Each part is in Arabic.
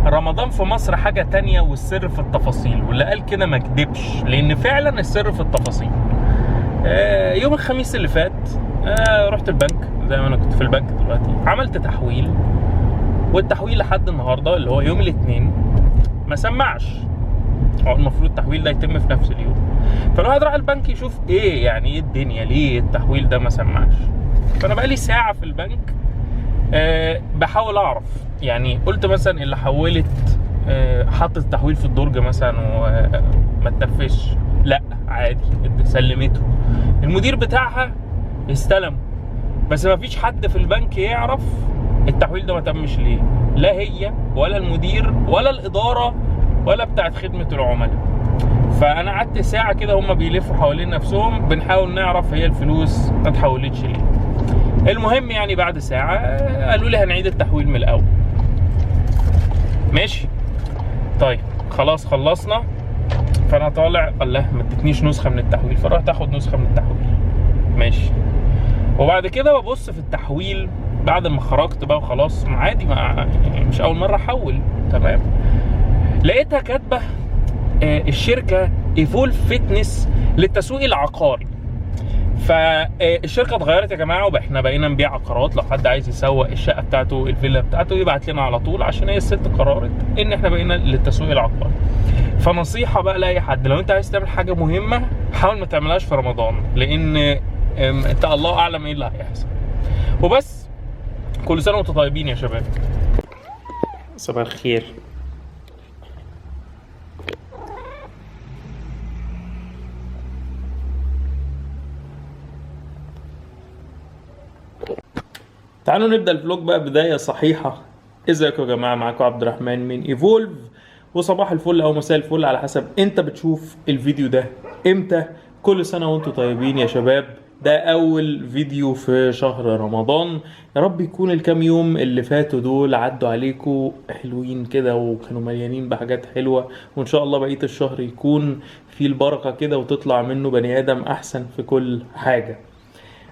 رمضان في مصر حاجة تانية والسر في التفاصيل، واللي قال كده ما كدبش، لأن فعلا السر في التفاصيل. يوم الخميس اللي فات رحت البنك زي ما أنا كنت في البنك دلوقتي، عملت تحويل، والتحويل لحد النهاردة اللي هو يوم الاثنين ما سمعش. هو المفروض التحويل ده يتم في نفس اليوم، فالواحد راح البنك يشوف ايه يعني ايه الدنيا، ليه التحويل ده ما سمعش. فأنا بقالي ساعة في البنك بحاول اعرف، يعني قلت مثلا اللي حولت حطت التحويل في الدرج مثلا وما تنفذش، لا عادي سلمته. المدير بتاعها استلم، بس ما فيش حد في البنك يعرف التحويل ده ما تمش ليه، لا هي ولا المدير ولا الاداره ولا بتاعت خدمه العملاء. فانا قعدت ساعه كده هم بيلفوا حوالين نفسهم بنحاول نعرف هي الفلوس ما اتحولتش ليه. المهم يعني بعد ساعة قالوا لي هنعيد التحويل من الأول. ماشي طيب خلاص خلصنا. فأنا طالع الله ما ادتنيش نسخة من التحويل، فرحت آخد نسخة من التحويل. ماشي. وبعد كده ببص في التحويل بعد ما خرجت بقى وخلاص عادي، ما مش أول مرة أحول، تمام. لقيتها كاتبة الشركة ايفولف فيتنس للتسويق العقاري. فالشركه اتغيرت يا جماعه، واحنا بقينا نبيع عقارات. لو حد عايز يسوق الشقه بتاعته الفيلا بتاعته يبعت لنا على طول، عشان هي الست قررت ان احنا بقينا للتسويق العقاري. فنصيحه بقى لاي حد، لو انت عايز تعمل حاجه مهمه حاول ما تعملهاش في رمضان، لان انت الله اعلم ايه اللي هيحصل. وبس، كل سنه وانتم طيبين يا شباب. صباح الخير. تعالوا نبدأ الفلوج بقى بداية صحيحة. ازيكم يا جماعة، معاكم عبد الرحمن من ايفولف، وصباح الفل او مساء الفل على حسب انت بتشوف الفيديو ده امتى. كل سنة وانتم طيبين يا شباب. ده اول فيديو في شهر رمضان، يا رب يكون الكام يوم اللي فاتوا دول عدوا عليكم حلوين كده وكانوا مليانين بحاجات حلوة، وان شاء الله بقية الشهر يكون فيه البركة كده وتطلع منه بني ادم احسن في كل حاجة.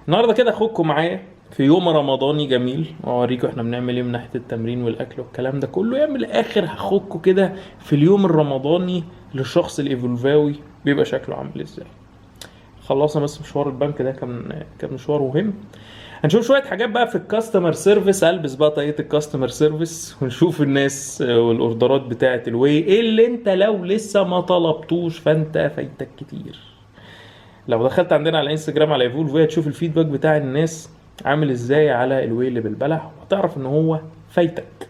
النهارده كده اخدكم معايا في يوم رمضاني جميل، واوريكم احنا بنعمل ايه من ناحيه التمرين والاكل والكلام ده كله. يعني من الاخر هاخدكم كده في اليوم الرمضاني للشخص الايفولفاوي بيبقى شكله عامل ازاي. خلصنا بس مشوار البنك ده، كان مشوار مهم. هنشوف شويه حاجات بقى في الكاستمر سيرفيس، البس بقى طاقية الكاستمر سيرفيس ونشوف الناس والاوردرات بتاعه الواي ايه اللي انت لو لسه ما طلبتوش فانت فايتك كتير. لو دخلت عندنا على انستجرام على ايفولف هتشوف الفيدباك بتاع الناس عامل ازاي على الواي اللي بالبلح، وهتعرف ان هو فايتك.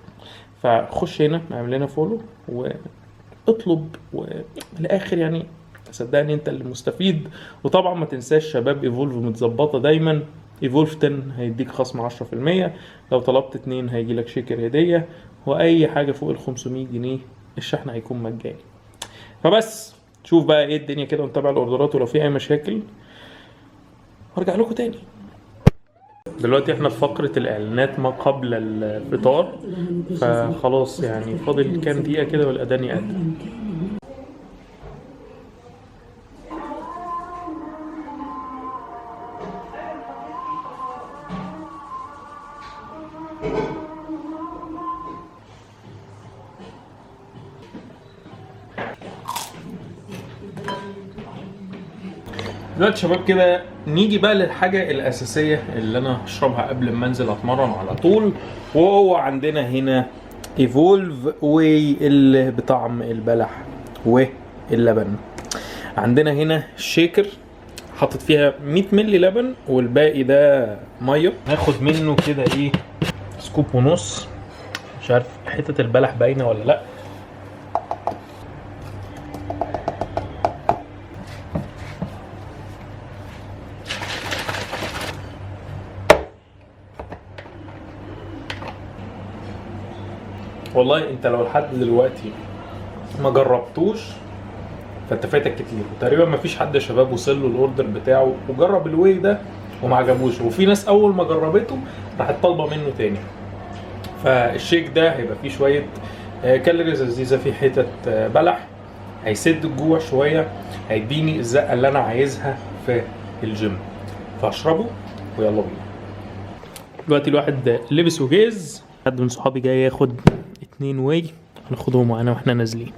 فخش هنا اعمل لنا فولو واطلب، والاخر يعني صدقني انت اللي مستفيد. وطبعا ما تنساش شباب ايفولف متظبطه دايما، ايفولف 10 هيديك خصم 10%، لو طلبت 2 هيجي لك شيكر هديه، واي حاجه فوق ال 500 جنيه الشحن هيكون مجاني. فبس شوف بقى ايه الدنيا كده ونتابع الاوردرات، ولو في اي مشاكل هرجع لكم تاني. دلوقتي احنا في فقرة الاعلانات ما قبل الفطار، فخلاص يعني فاضل كام دقيقة كده والاذان يأذن. دلوقتي شباب كده نيجي بقى للحاجة الأساسية اللي أنا هشربها قبل ما أنزل أتمرن على طول، وهو عندنا هنا ايفولف واي اللي بطعم البلح واللبن. عندنا هنا شيكر حطت فيها 100 مللي لبن والباقي ده مية. هاخد منه كده ايه سكوب ونص، مش عارف حتة البلح باينة ولا لأ. والله انت لو لحد دلوقتي ما جربتوش فانت فايتك كتير، وتقريبا ما فيش حد يا شباب وصل له الاوردر بتاعه وجرب الواي ده وما عجبوش، وفي ناس اول ما جربته راحت طالبه منه تاني. فالشيك ده هيبقى فيه شويه كالوريز لذيذه، فيه حتت بلح، هيسد الجوع شويه، هيديني الزقه اللي انا عايزها في الجيم. فاشربه ويلا بينا. دلوقتي الواحد لبس وجاهز حد من صحابي جاي ياخد 2 واي، هناخدهم معانا واحنا نازلين.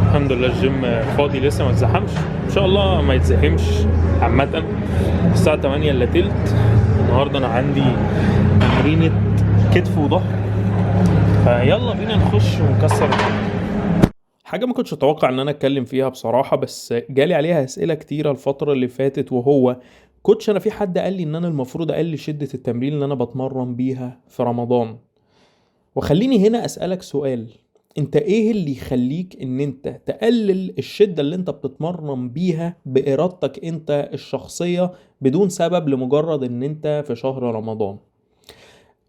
الحمد لله الجيم فاضي لسه ما اتزحمش، ان شاء الله ما يتزحمش. عامة الساعة 8 الا تلت. النهارده انا عندي تمرينة كتف وظهر، فيلا بينا نخش ونكسر حاجة ما كنتش اتوقع ان انا اتكلم فيها بصراحة، بس جالي عليها اسئلة كتيرة الفترة اللي فاتت، وهو كوتش انا في حد قال لي ان انا المفروض اقلل شدة التمرين اللي انا بتمرن بيها في رمضان. وخليني هنا اسألك سؤال، انت ايه اللي يخليك ان انت تقلل الشدة اللي انت بتتمرن بيها بارادتك انت الشخصية بدون سبب لمجرد ان انت في شهر رمضان؟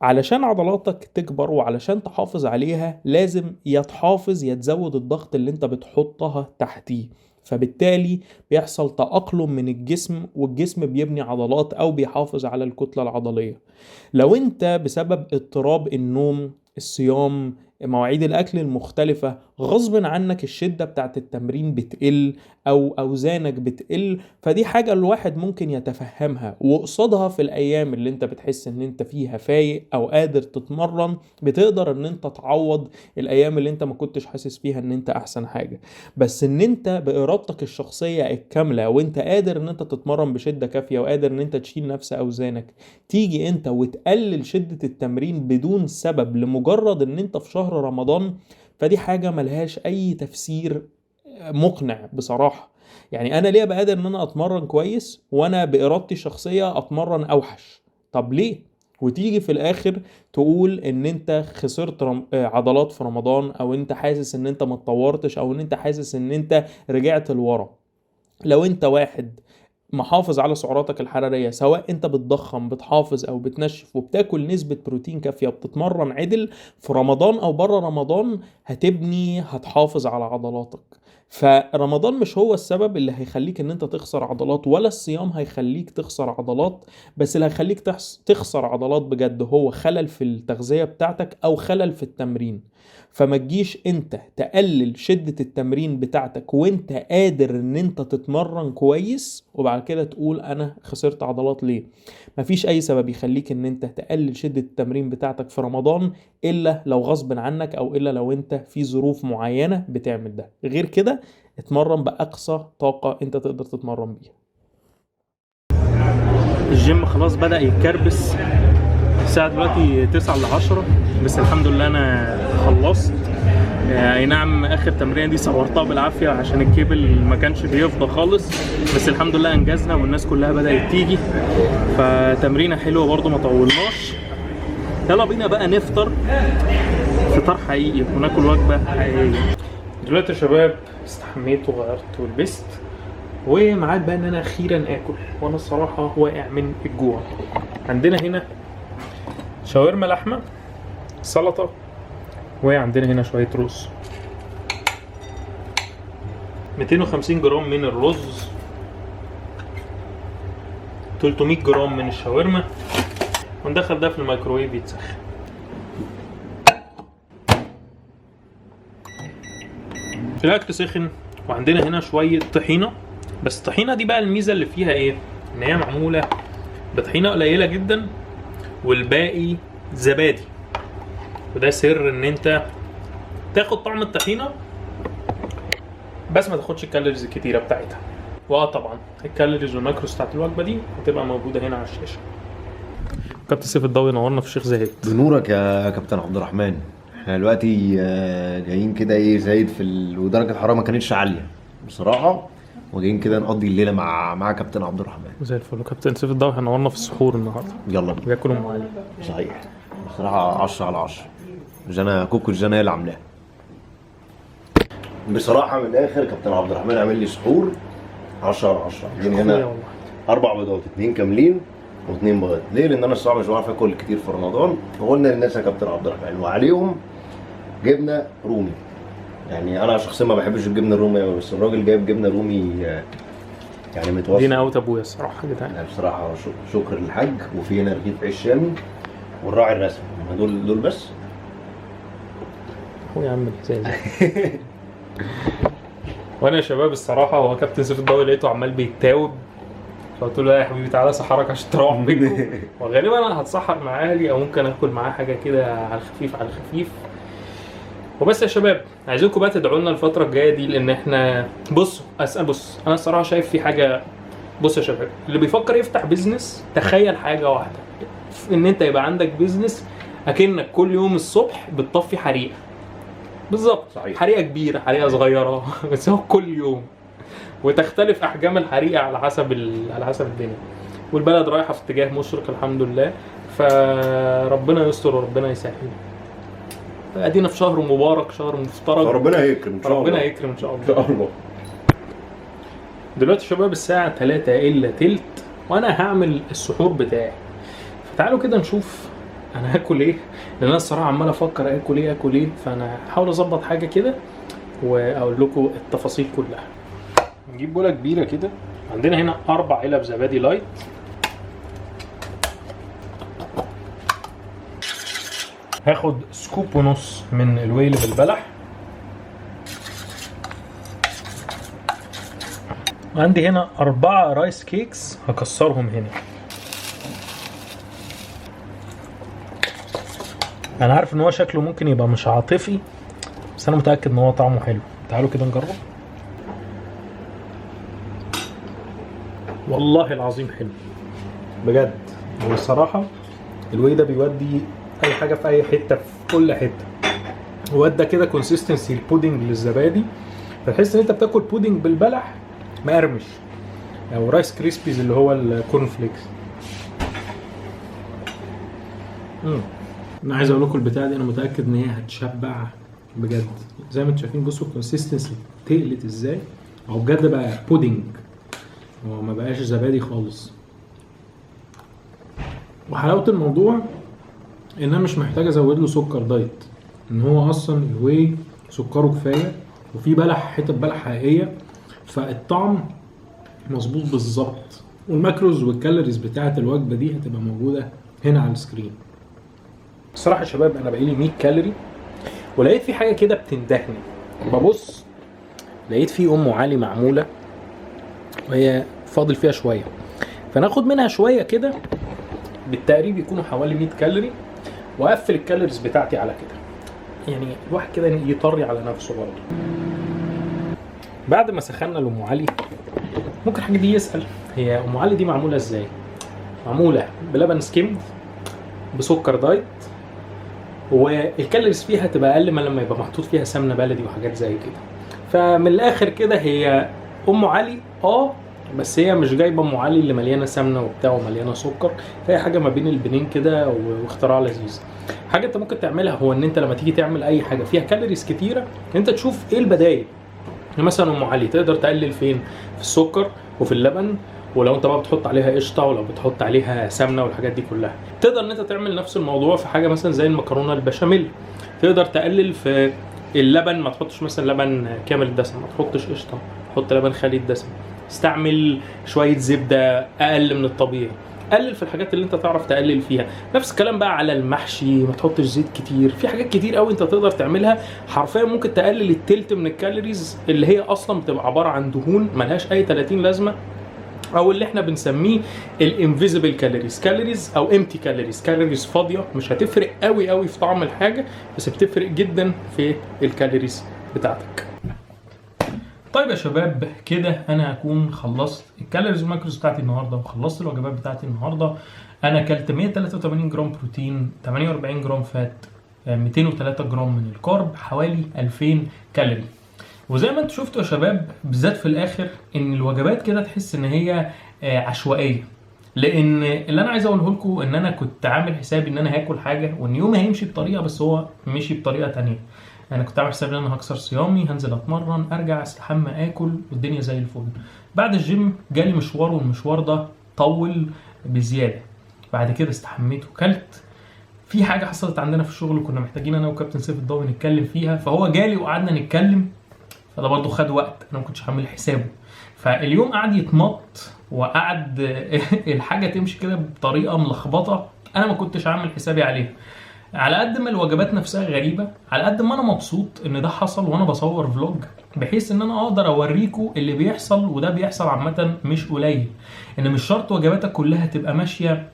علشان عضلاتك تكبر وعلشان تحافظ عليها لازم يا تحافظ يا تزود الضغط اللي انت بتحطها تحتيه، فبالتالي بيحصل تأقلم من الجسم، والجسم بيبني عضلات او بيحافظ على الكتلة العضلية. لو انت بسبب اضطراب النوم، الصيام، مواعيد الاكل المختلفة، غصب عنك الشدة بتاعت التمرين بتقل او اوزانك بتقل، فدي حاجة الواحد ممكن يتفهمها. وقصادها في الايام اللي انت بتحس ان انت فيها فايق او قادر تتمرن، بتقدر ان انت تعوض الايام اللي انت ما كنتش حاسس فيها ان انت احسن حاجة. بس ان انت بارادتك الشخصية الكاملة وانت قادر ان انت تتمرن بشدة كافية وقادر ان انت تشيل نفس اوزانك، تيجي انت وتقلل شدة التمرين بدون سبب لمجرد ان انت في شهر رمضان، فدي حاجة ملهاش اي تفسير مقنع بصراحة. يعني انا ليه بقدر ان انا اتمرن كويس وانا بارادتي الشخصية اتمرن اوحش؟ طب ليه؟ وتيجي في الاخر تقول ان انت خسرت عضلات في رمضان، او انت حاسس ان انت ما اتطورتش، او ان انت حاسس ان انت رجعت لورا. لو انت واحد محافظ على سعراتك الحرارية، سواء انت بتضخم بتحافظ او بتنشف وبتاكل نسبة بروتين كافية بتتمرن عدل، في رمضان او بره رمضان هتحافظ على عضلاتك. فرمضان مش هو السبب اللي هيخليك ان انت تخسر عضلات، ولا الصيام هيخليك تخسر عضلات، بس اللي هيخليك تخسر عضلات بجد هو خلل في التغذية بتاعتك او خلل في التمرين. فما تجيش انت تقلل شدة التمرين بتاعتك وانت قادر ان انت تتمرن كويس وبعد كده تقول انا خسرت عضلات ليه. مفيش اي سبب يخليك ان انت تقلل شدة التمرين بتاعتك في رمضان الا لو غصب عنك، او الا لو انت في ظروف معينة بتعمل ده. غير كده اتمرن باقصى طاقة انت تقدر تتمرن بيها. الجيم خلاص بدأ يتكربس، الساعة دلوقتي 9 ل 10، بس الحمد لله انا خلصت. اي نعم اخر تمرين دي صورتها بالعافية عشان الكيبل ما كانش بيفضى خالص، بس الحمد لله انجزنا والناس كلها بدأت تيجي، فتمرينة حلوة برضو ما طولناش. يلا بينا بقى نفطر فطار حقيقي وناكل وجبة حقيقية. دلوقتي يا شباب استحميت وغيرت ولبست، ومعاد بقى ان انا اخيرا اكل، وانا الصراحة واقع من الجوع. عندنا هنا شاورما لحمة، سلطة، وعندنا هنا شوية رز. 250 جرام من الرز، 300 جرام من الشاورما، وندخل ده في الميكروويف يتسخن. الاكل سخن، وعندنا هنا شوية طحينة، بس الطحينة دي بقى الميزة اللي فيها ايه؟ ان هي معمولة بطحينة قليلة جدا والباقي زبادي، وده سر ان انت تاخد طعم الطحينة بس ما تاخدش الكالوريز الكتيرة بتاعتها. طبعا الكالوريز والماكروز بتاعت الوجبة دي هتبقى موجودة هنا على الشاشة. كابتن سيف الضوي نورنا في الشيخ زايد. بنورك يا كابتن عبد الرحمن. احنا دلوقتي جايين كده زايد ودرجة الحرارة ما كانتش عالية بصراحة، وجايين كده نقضي الليلة مع كابتن عبد الرحمن. زي الفل. كابتن سيف الضوي هنورنا في السحور النهارده. يلا بينا. بياكلوا معانا. صحيح بصراحة 10 على 10. جانا كوكو جانا هي اللي عاملاها بصراحة. من الآخر كابتن عبد الرحمن عامل لي سحور 10 على 10. جايين هنا 4 بيضات، 2 كاملين و2 بيض. ليه؟ لان انا الصراحه مش بعرف اكل كتير في رمضان، وقلنا للناس يا كابتن عبد الرحمن وعليهم جبنه رومي. يعني انا شخصيا ما بحبش الجبنه الرومي، بس الراجل جايب جبنه رومي يعني متوسط. دينا اوت ابويا الصراحه حاجه ثانيه. يعني بصراحه شكر للحاج. وفي هنا رغيف عيش شامي والراعي الرسمي. دول بس. هو يا عم زي وانا يا شباب الصراحه هو كابتن سيف الضوئي لقيته عمال بيتاوب، فقلت له يا حبيبي تعالى سحرك عشان تروح بيتكم. وغالبا انا هتسحر مع اهلي او ممكن اكل معاه حاجه كده على الخفيف على الخفيف. وبس يا شباب عايزينكم بقى تدعوا لنا الفتره الجايه دي، لان احنا بص انا الصراحه شايف في حاجه. بص يا شباب، اللي بيفكر يفتح بيزنس تخيل حاجه واحده، ان انت يبقى عندك بيزنس اكنك كل يوم الصبح بتطفي حريقه بالظبط. صحيح. حريقه كبيره حريقه صغيره بس هو كل يوم، وتختلف احجام الحريقه على حسب الدنيا، والبلد رايحه في اتجاه مشرق الحمد لله. فربنا يستر وربنا يسهل. ادينا في شهر مبارك، شهر مفترج، ربنا يكرم ان شاء الله. ربنا يكرم ان شاء الله. ان شاء الله. دلوقتي شباب الساعه 3 الا تلت، وانا هعمل السحور بتاعي. فتعالوا كده نشوف انا هاكل ايه، لان انا الصراحه عمال افكر اكل ايه. فانا هحاول اظبط حاجه كده واقول لكم التفاصيل كلها. نجيب بوله كبيره كده، عندنا هنا 4 علب زبادي لايت. هاخد سكوب ونص من الويل بالبلح، وعندي هنا 4 رايس كيكس هكسرهم هنا. انا عارف ان هو شكله ممكن يبقى مش عاطفي، بس انا متاكد ان هو طعمه حلو. تعالوا كده نجرب. والله العظيم حلو بجد. هو الصراحه الواي ده بيودي اي حاجه في اي حته في كل حته. وادى كده كونسيستنسي البودنج للزبادي، فتحس ان انت بتاكل بودنج بالبلح مقرمش، او رايس كريسبيز اللي هو الكورن فليكس. انا عايز اقول لكم البتاعه دي انا متاكد ان هي هتشبع بجد. زي ما انتم شايفين بصوا الكونسيستنسي تقلت ازاي، او بجد بقى بودنج، هو ما بقاش زبادي خالص. وحلاوه الموضوع ان انا مش محتاج ازود له سكر دايت، ان هو اصلا الواي سكره كفايه، وفي بلح حته بلح حقيقيه، فالطعم مظبوط بالظبط. والماكروز والكالوريز بتاعه الوجبه دي هتبقى موجوده هنا على السكرين. الصراحه يا شباب انا بقالي 100 كالوري، ولقيت في حاجه كده بتندهني. ببص لقيت في علي معموله وهي فاضل فيها شويه، فناخد منها شويه كده بالتقريب يكونوا حوالي 100 كالوري، واقفل الكالوريز بتاعتي على كده. يعني الواحد كده يطري على نفسه برضه. بعد ما سخنا لأم علي، ممكن حاجه دي يسال هي ام علي دي معموله ازاي؟ معموله بلبن سكيمد بسكر دايت، والكالوريز فيها تبقى اقل ما لما يبقى محطوط فيها سمنه بلدي وحاجات زي كده. فمن الاخر كده هي ام علي بس هي مش جايبه ام علي اللي مليانه سمنه وبتاع ومليانه سكر، فهي حاجه ما بين البنين كده واختراع لذيذ. حاجه انت ممكن تعملها هو ان انت لما تيجي تعمل اي حاجه فيها كالوريز كتيره، انت تشوف ايه البدايل. مثلا ام علي تقدر تقلل فين؟ في السكر وفي اللبن، ولو انت بقى بتحط عليها قشطه ولو بتحط عليها سمنه والحاجات دي كلها. تقدر ان انت تعمل نفس الموضوع في حاجه مثلا زي المكرونه البشاميل، تقدر تقلل في اللبن، ما تحطش مثلا لبن كامل الدسم، ما تحطش قشطه، حط لبن خالي الدسم، استعمل شويه زبده اقل من الطبيعي، قلل في الحاجات اللي انت تعرف تقلل فيها. نفس الكلام بقى على المحشي، ما تحطش زيت كتير، في حاجات كتير قوي انت تقدر تعملها حرفيا ممكن تقلل التلت من الكالوريز اللي هي اصلا بتبقى عباره عن دهون ملهاش اي 30 لازمه، او اللي احنا بنسميه الانفيزبل كالوريز او امتي كالوريز فاضيه، مش هتفرق قوي في طعم الحاجه، بس بتفرق جدا في الكالوريز بتاعتك. طيب يا شباب كده انا هكون خلصت الكالوريز والماكروز بتاعتي النهارده، وخلصت الوجبات بتاعتي النهارده. انا اكلت 183 جرام بروتين، 48 جرام فات، 203 جرام من الكارب، حوالي 2000 كالوري. وزي ما انتوا شفتوا يا شباب بالذات في الاخر ان الوجبات كده تحس ان هي عشوائيه، لان اللي انا عايز اقوله لكم ان انا كنت عامل حسابي ان انا هاكل حاجه وان يومي هيمشي بطريقه، بس هو مشي بطريقه تانية. انا كنت عامل حسابي ان انا هكسر صيامي، هنزل اتمرن، ارجع استحمى، اكل، والدنيا زي الفل. بعد الجيم جالي مشوار، والمشوار ده طول بزياده. بعد كده استحميت وكلت. في حاجه حصلت عندنا في الشغل وكنا محتاجين انا وكابتن سيف الضوئي نتكلم فيها، فهو جالي وقعدنا نتكلم، فده برضه خد وقت انا ما كنتش عامل حسابه. فاليوم قعد يتمط وقعد الحاجه تمشي كده بطريقه ملخبطه انا ما كنتش عامل حسابي عليها. على قد ما الوجبات نفسها غريبه، على قد ما انا مبسوط ان ده حصل وانا بصور فلوج، بحيث ان انا اقدر اوريكم اللي بيحصل. وده بيحصل عامه مش قليل، ان مش شرط وجباتك كلها تبقى ماشيه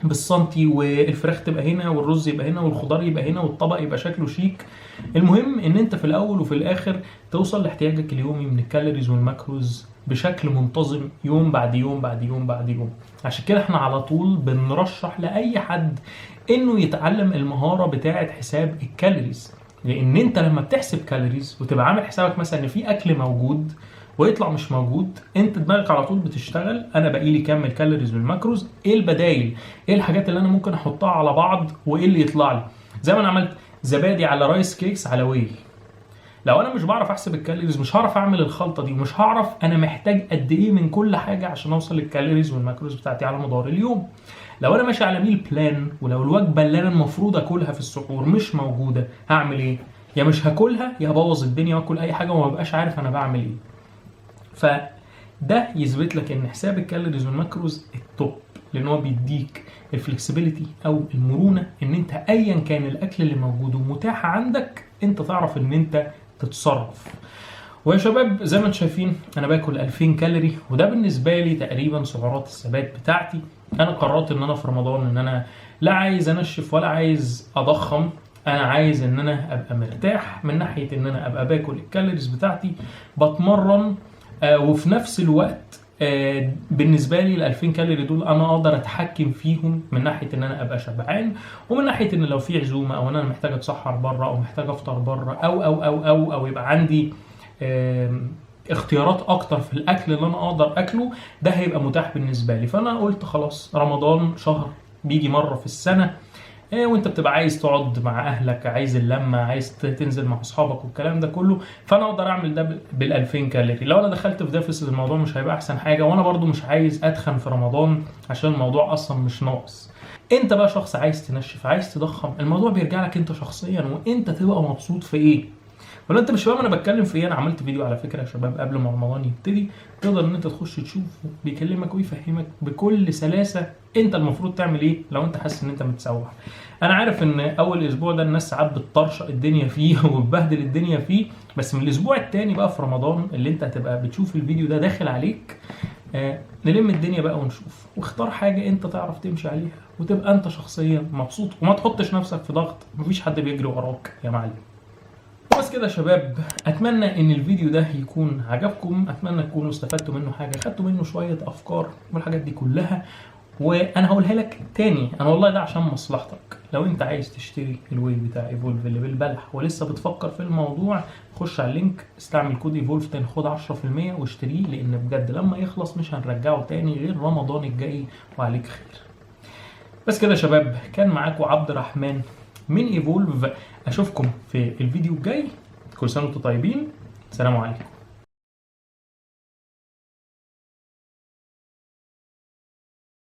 بالسنتي، والفراخ تبقى هنا والرز يبقى هنا والخضار يبقى هنا والطبق يبقى شكله شيك. المهم ان انت في الاول وفي الاخر توصل لاحتياجك اليومي من الكالوريز والماكروز بشكل منتظم، يوم بعد يوم بعد يوم بعد يوم. عشان كده احنا على طول بنرشح لاي حد انه يتعلم المهارة بتاعة حساب الكالوريز. لان انت لما بتحسب كالوريز وتبقى عامل حسابك مثلا ان في اكل موجود ويطلع مش موجود، انت دماغك على طول بتشتغل، انا باقي لي كام الكالوريز والماكروز، ايه البدايل، ايه الحاجات اللي انا ممكن احطها على بعض وايه اللي يطلع لي. زي ما انا عملت زبادي على رايس كيكس على ويل. لو انا مش بعرف احسب الكالوريز مش هعرف اعمل الخلطه دي، ومش هعرف انا محتاج قد ايه من كل حاجه عشان اوصل للكالوريز والماكروز بتاعتي على مدار اليوم. لو انا ماشي على ميل بلان، ولو الوجبه اللي انا المفروض اكلها في السحور مش موجوده، هعمل ايه؟ يا مش هاكلها يا هبوظ الدنيا واكل اي حاجه وما ببقاش عارف انا بعمل ايه. فده يثبت لك ان حساب الكالوريز والماكروز التوب، لان هو بيديك الفلكسبيليتي او المرونه ان انت ايا كان الاكل اللي موجود ومتاح عندك انت تعرف ان انت تتصرف. ويا شباب زي ما انتم شايفين انا باكل 2000 كالوري، وده بالنسبه لي تقريبا سعرات الثبات بتاعتي. انا قررت ان انا في رمضان ان انا لا عايز انشف ولا عايز اضخم، انا عايز ان انا ابقى مرتاح من ناحيه ان انا ابقى باكل الكالوريز بتاعتي، بتمرن، وفي نفس الوقت بالنسبه لي ال 2000 كالوري دول انا اقدر اتحكم فيهم من ناحيه ان انا ابقى شبعان، ومن ناحيه ان لو في عزومه او انا محتاج اتسحر بره او محتاج افطر بره او يبقى عندي اختيارات اكتر في الاكل اللي انا اقدر اكله، ده هيبقى متاح بالنسبه لي. فانا قلت خلاص رمضان شهر بيجي مره في السنه، وانت بتبقى عايز تقعد مع اهلك، عايز اللمه، عايز تنزل مع اصحابك والكلام ده كله، فانا اقدر اعمل ده بال 2000 كالوري. لو انا دخلت في ديفيسيت الموضوع مش هيبقى احسن حاجه، وانا برضو مش عايز اتخن في رمضان عشان الموضوع اصلا مش ناقص. انت بقى شخص عايز تنشف، عايز تضخم، الموضوع بيرجع لك انت شخصيا، وانت تبقى مبسوط في ايه. ولا انت مش فاهم انا بتكلم في ايه؟ انا عملت فيديو على فكره يا شباب قبل ما رمضان يبتدي، تقدر ان انت تخش تشوفه، بيكلمك ويفهمك بكل سلاسه انت المفروض تعمل ايه لو انت حاسس ان انت متسوح. انا عارف ان اول اسبوع ده الناس ساعات بتطرشق الدنيا فيه وبتبهدل الدنيا فيه، بس من الاسبوع الثاني بقى في رمضان اللي انت هتبقى بتشوف الفيديو ده داخل عليك، نلم الدنيا بقى ونشوف، واختار حاجه انت تعرف تمشي عليها وتبقى انت شخصيا مبسوط، وما تحطش نفسك في ضغط، مفيش حد بيجري وراك يا معلم. بس كده يا شباب، اتمنى ان الفيديو ده يكون عجبكم، اتمنى تكونوا استفدتوا منه حاجه، خدتوا منه شويه افكار والحاجات دي كلها. وانا هقولها لك تاني، انا والله ده عشان مصلحتك. لو انت عايز تشتري الويل بتاع ايفولف اللي بالبلح ولسه بتفكر في الموضوع، خش على اللينك، استعمل كود ايفولف تاني، خد 10% واشتريه، لان بجد لما يخلص مش هنرجعه تاني غير رمضان الجاي وعليك خير. بس كده يا شباب، كان معاكم عبد الرحمن من ايفولف، اشوفكم في الفيديو الجاي، كل سنه وانتم طيبين، سلام عليكم.